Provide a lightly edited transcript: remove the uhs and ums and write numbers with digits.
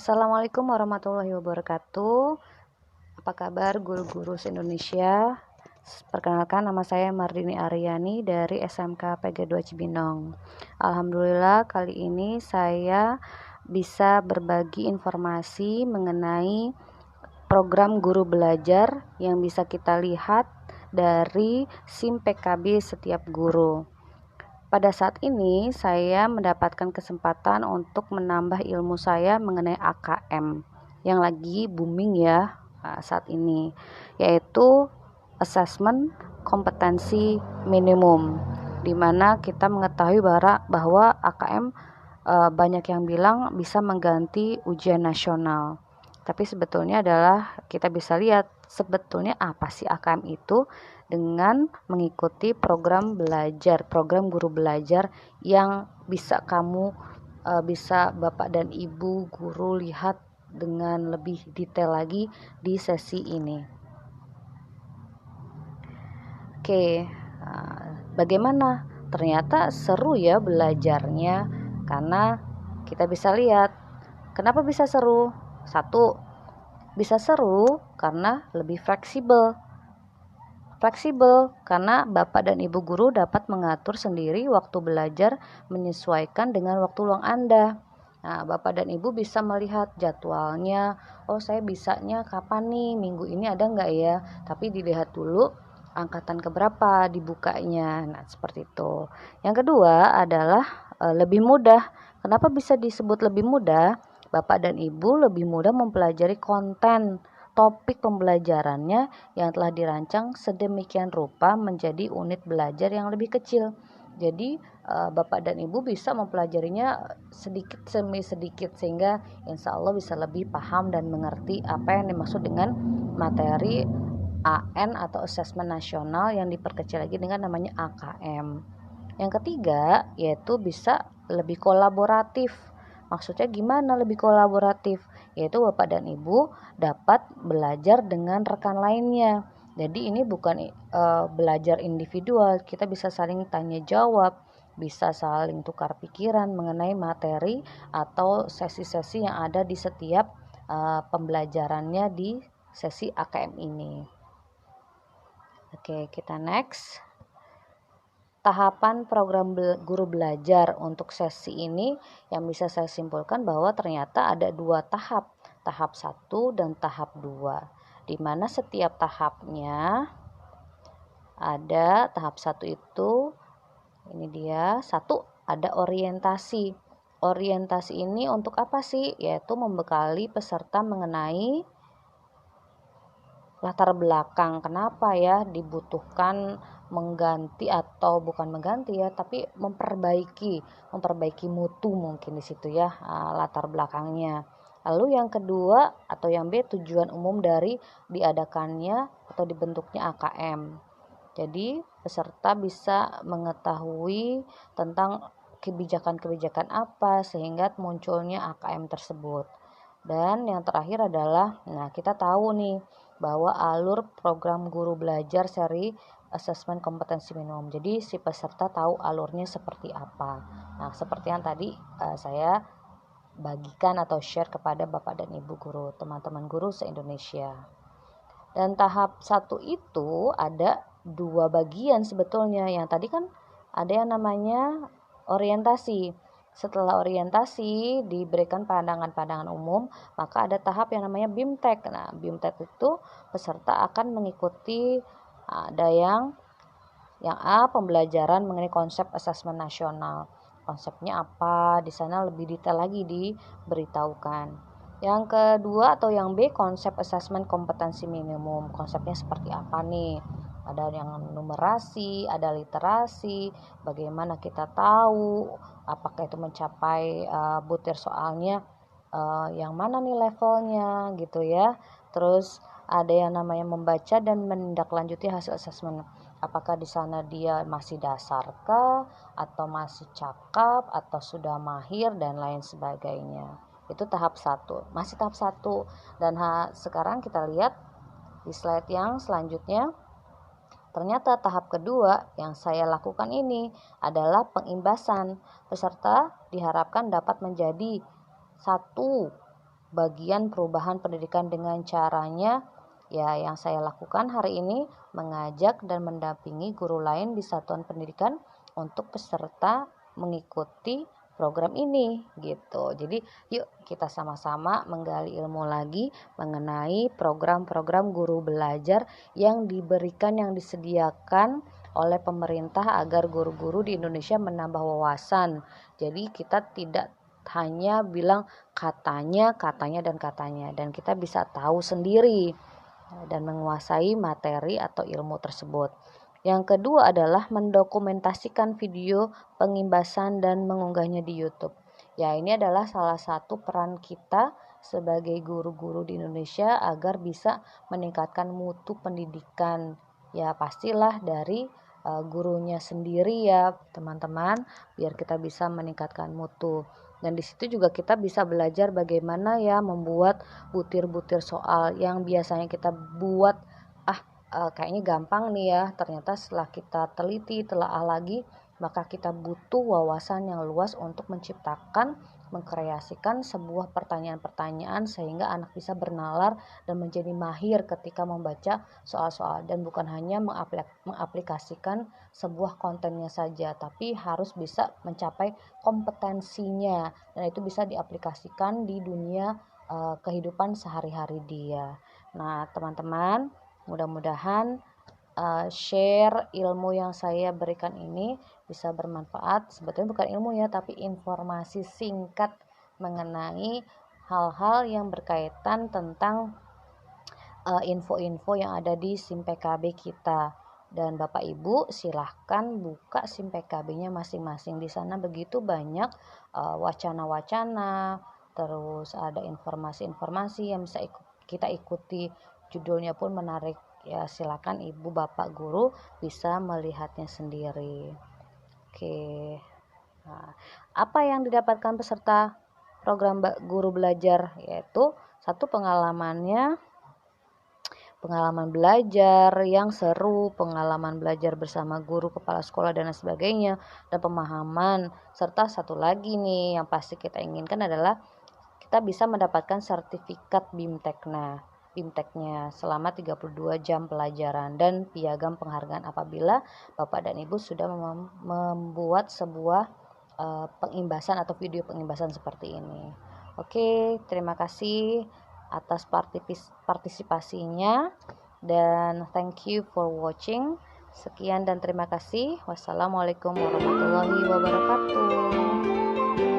Assalamualaikum warahmatullahi wabarakatuh. Apa kabar guru-guru se-Indonesia? Perkenalkan, nama saya Mardini Aryani dari SMK PG2 Cibinong. Alhamdulillah kali ini saya bisa berbagi informasi mengenai program guru belajar yang bisa kita lihat dari SIM PKB setiap guru. Pada saat ini saya mendapatkan kesempatan untuk menambah ilmu saya mengenai AKM yang lagi booming ya saat ini, yaitu Assessment Kompetensi Minimum, di mana kita mengetahui bahwa AKM banyak yang bilang bisa mengganti ujian nasional. Tapi sebetulnya adalah kita bisa lihat sebetulnya apa sih AKM itu dengan mengikuti program guru belajar yang bisa Bapak dan Ibu guru lihat dengan lebih detail lagi di sesi ini. Oke, bagaimana? Ternyata seru ya belajarnya, karena kita bisa lihat kenapa bisa seru. Satu, bisa seru karena lebih fleksibel karena Bapak dan Ibu guru dapat mengatur sendiri waktu belajar menyesuaikan dengan waktu luang Anda. Nah, Bapak dan Ibu bisa melihat jadwalnya. Oh, saya bisanya kapan nih? Minggu ini ada nggak ya? Tapi dilihat dulu angkatan keberapa dibukanya. Nah, seperti itu. Yang kedua adalah lebih mudah. Kenapa bisa disebut lebih mudah? Bapak dan Ibu lebih mudah mempelajari konten topik pembelajarannya yang telah dirancang sedemikian rupa menjadi unit belajar yang lebih kecil. Jadi Bapak dan Ibu bisa mempelajarinya sedikit demi sedikit, sehingga insya Allah bisa lebih paham dan mengerti apa yang dimaksud dengan materi AN atau Asesmen Nasional yang diperkecil lagi dengan namanya AKM. Yang ketiga yaitu bisa lebih kolaboratif. Maksudnya gimana lebih kolaboratif? Yaitu Bapak dan Ibu dapat belajar dengan rekan lainnya. Jadi ini bukan belajar individual, kita bisa saling tanya jawab, bisa saling tukar pikiran mengenai materi atau sesi-sesi yang ada di setiap pembelajarannya di sesi AKM ini. Oke, kita next. Tahapan program guru belajar untuk sesi ini yang bisa saya simpulkan bahwa ternyata ada dua tahap 1 dan tahap 2, di mana setiap tahapnya ada. Tahap 1 itu ini dia, 1 ada orientasi. Orientasi ini untuk apa sih? Yaitu membekali peserta mengenai latar belakang kenapa ya dibutuhkan mengganti, atau bukan mengganti ya, tapi memperbaiki mutu mungkin di situ ya, latar belakangnya. Lalu yang kedua atau yang B, tujuan umum dari diadakannya atau dibentuknya AKM. Jadi peserta bisa mengetahui tentang kebijakan-kebijakan apa sehingga munculnya AKM tersebut. Dan yang terakhir adalah, kita tahu nih bahwa alur program guru belajar seri Asesmen Kompetensi Minimum. Jadi si peserta tahu alurnya seperti apa. Nah, seperti yang tadi saya bagikan atau share kepada Bapak dan Ibu guru, teman-teman guru se-Indonesia. Dan tahap 1 itu ada 2 bagian sebetulnya. Yang tadi kan ada yang namanya orientasi. Setelah orientasi diberikan pandangan-pandangan umum, maka ada tahap yang namanya BIMTEK. Nah, BIMTEK itu peserta akan mengikuti ada yang A, pembelajaran mengenai konsep asesmen nasional. Konsepnya apa? Di sana lebih detail lagi diberitahukan. Yang kedua atau yang B, konsep asesmen kompetensi minimum. Konsepnya seperti apa nih? Ada yang numerasi, ada literasi, bagaimana kita tahu apakah itu mencapai butir soalnya yang mana nih levelnya gitu ya. Terus ada yang namanya membaca dan menindaklanjuti hasil asesmen. Apakah di sana dia masih dasarkah atau masih cakap atau sudah mahir dan lain sebagainya. Itu tahap 1. Masih tahap 1. Dan sekarang kita lihat di slide yang selanjutnya. Ternyata tahap kedua yang saya lakukan ini adalah pengimbasan. Peserta diharapkan dapat menjadi 1 bagian perubahan pendidikan dengan caranya ya yang saya lakukan hari ini, mengajak dan mendampingi guru lain di satuan pendidikan untuk peserta mengikuti program ini gitu. Jadi yuk kita sama-sama menggali ilmu lagi mengenai program-program guru belajar yang diberikan, yang disediakan oleh pemerintah agar guru-guru di Indonesia menambah wawasan. Jadi kita tidak hanya bilang katanya dan kita bisa tahu sendiri dan menguasai materi atau ilmu tersebut. Yang kedua adalah mendokumentasikan video pengimbasan dan mengunggahnya di YouTube. Ya, ini adalah salah satu peran kita sebagai guru-guru di Indonesia agar bisa meningkatkan mutu pendidikan. Ya, pastilah dari gurunya sendiri ya, teman-teman, biar kita bisa meningkatkan mutu. Dan di situ juga kita bisa belajar bagaimana ya membuat butir-butir soal yang biasanya kita buat kayaknya gampang nih ya, ternyata setelah kita teliti, telaah lagi, maka kita butuh wawasan yang luas untuk menciptakan, mengkreasikan sebuah pertanyaan-pertanyaan sehingga anak bisa bernalar dan menjadi mahir ketika membaca soal-soal, dan bukan hanya mengaplikasikan sebuah kontennya saja, tapi harus bisa mencapai kompetensinya, dan itu bisa diaplikasikan di dunia kehidupan sehari-hari dia. Nah, teman-teman, mudah-mudahan share ilmu yang saya berikan ini bisa bermanfaat. Sebetulnya bukan ilmu ya, tapi informasi singkat mengenai hal-hal yang berkaitan tentang info-info yang ada di SIM PKB kita. Dan Bapak Ibu silahkan buka SIM PKB-nya masing-masing. Di sana begitu banyak wacana-wacana, terus ada informasi-informasi yang bisa kita ikuti. Judulnya pun menarik ya, silakan Ibu Bapak guru bisa melihatnya sendiri. Oke. Nah, apa yang didapatkan peserta program guru belajar, yaitu satu, pengalaman belajar yang seru, pengalaman belajar bersama guru, kepala sekolah dan sebagainya, dan pemahaman. Serta satu lagi nih yang pasti kita inginkan adalah kita bisa mendapatkan sertifikat BIMTEK-nya selama 32 jam pelajaran dan piagam penghargaan apabila Bapak dan Ibu sudah membuat sebuah pengimbasan atau video pengimbasan seperti ini. Oke, terima kasih atas partisipasinya dan thank you for watching. Sekian dan terima kasih. Wassalamualaikum warahmatullahi wabarakatuh.